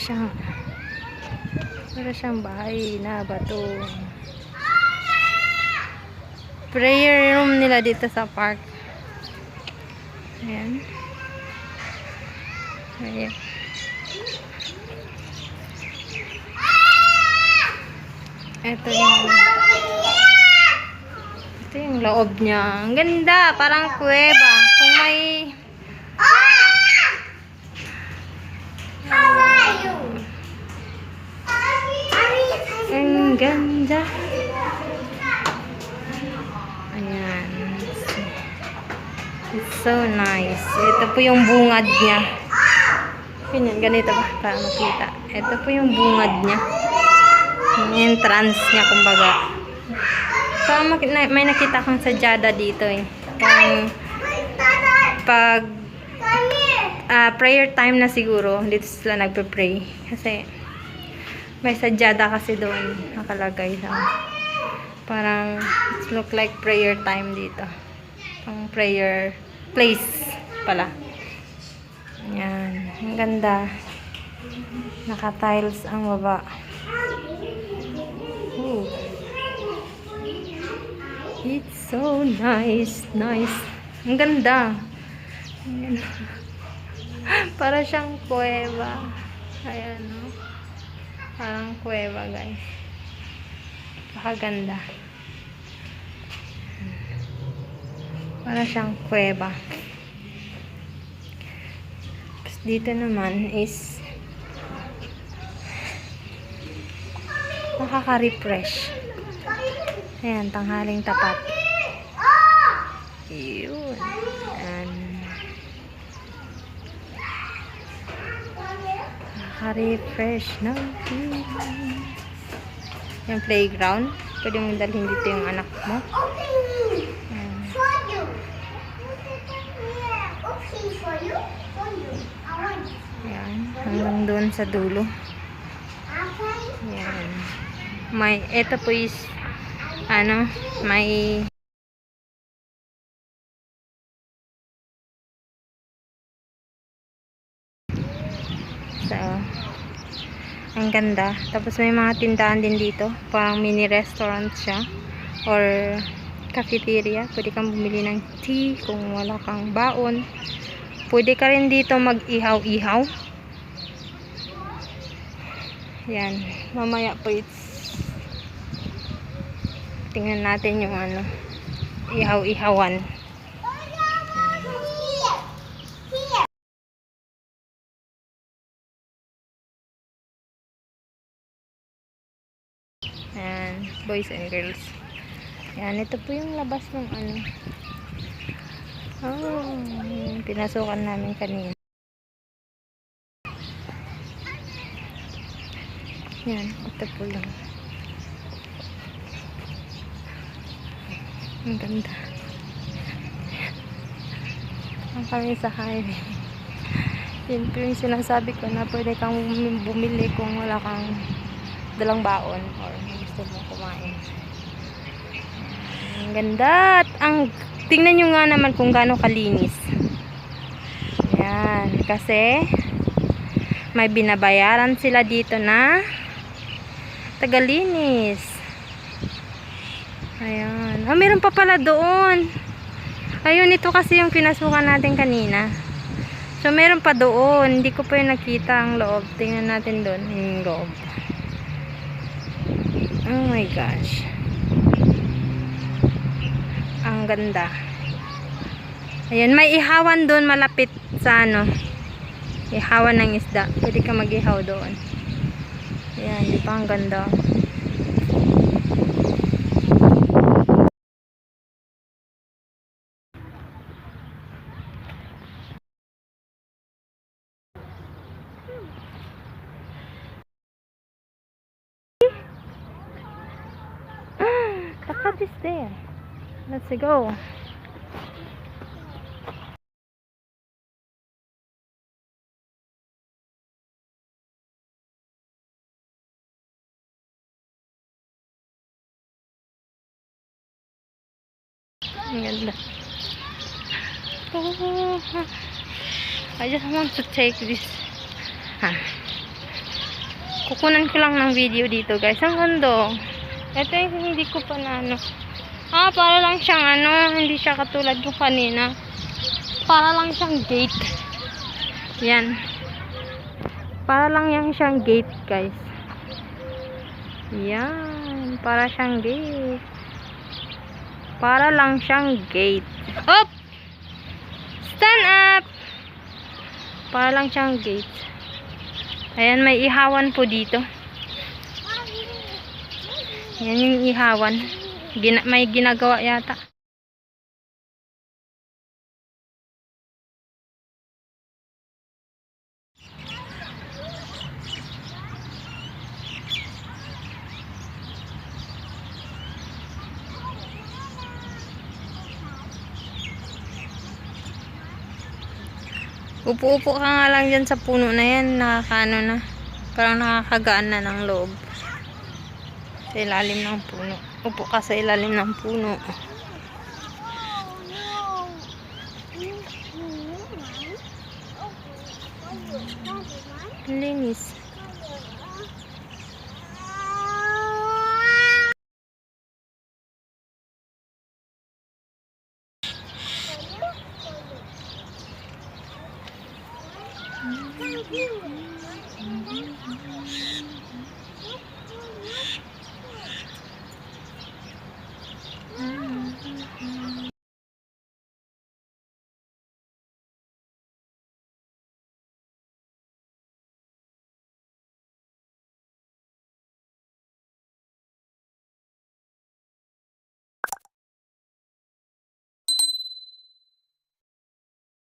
siyang bahay na bato. Prayer room nila dito sa park. Ayan. Ayan. Ito yung loob niya. Ang ganda, parang kuweba. Kung may ang ganda. Ayan. It's so nice. Ito po yung bungad niya. Ganito ba? Para makita. Ito po yung bungad niya. Yung entrance niya, kumbaga. So, may nakita kang sadyada dito eh. Pag prayer time na siguro, dito sila nagpe-pray. Kasi, may sadyada kasi doon nakalagay sa parang it look like prayer time dito. Pang prayer place pala. Ayan. Ang ganda. Naka-tiles ang baba. Ooh. It's so nice. Nice. Ang ganda. Ayan. Para siyang kuweba. Ayan, no? Parang kuweba, guys. Pakaganda. Para siyang kuweba. Tapos dito naman is nakaka-refresh. Ayan, tanghaling tapat. Yun. Ayan. Nakaka-refresh ng feeling. Yung playground. Pwede mong dalhin dito yung anak mo. Ayan. Ayan. Hanggang doon sa dulo. Ayan. Ito po is may so, ang ganda. Tapos may mga tindahan din dito. Parang mini restaurant siya. Or cafeteria. Pwede kang bumili ng tea kung wala kang baon. Pwede ka rin dito mag-ihaw-ihaw. Yan. Mamaya po tingnan natin yung ihaw-ihawan. Ayan, boys and girls. Ayan, ito po yung labas ng pinasukan namin kanina. Ayan, ito po lang. Ang ganda. Ang kami sa highway. Yun po yung sinasabi ko na pwede kang bumili kung wala kang dalang baon or gusto mo kumain. Ang ganda. At tingnan nyo nga naman kung gaano kalinis. Ayan. Kasi may binabayaran sila dito na tagalinis. Ayan. Meron pa pala doon. Ayun, ito kasi yung pinasukan natin kanina. So, meron pa doon. Hindi ko pa yung nakita ang loob. Tingnan natin doon yung loob. Oh my gosh. Ang ganda. Ayan, may ihawan doon malapit sa ihawan ng isda. Pwede ka mag-ihaw doon. Ayan, di ba ang ganda? The cat is there. Let's go. Ang ganda. I just want to take this. Kukunan ko lang ng video dito, guys. Ang ganda. Ito yung hindi ko pa na ano. Para lang siyang ano, hindi siya katulad ko kanina. Para lang siyang gate. Yan. Para lang yang siyang gate, guys. Yan. Para siyang gate. Para lang siyang gate. Up! Stand up! Para lang siyang gate. Ayan, may ihawan po dito. Yan yung ihawan. May ginagawa yata. Upo-upo ka nga lang dyan sa puno na yan. Nakakaano na. Parang nakakagaan na ng loob. Sa ilalim ng puno. Upo ka sa ilalim ng puno. Linis.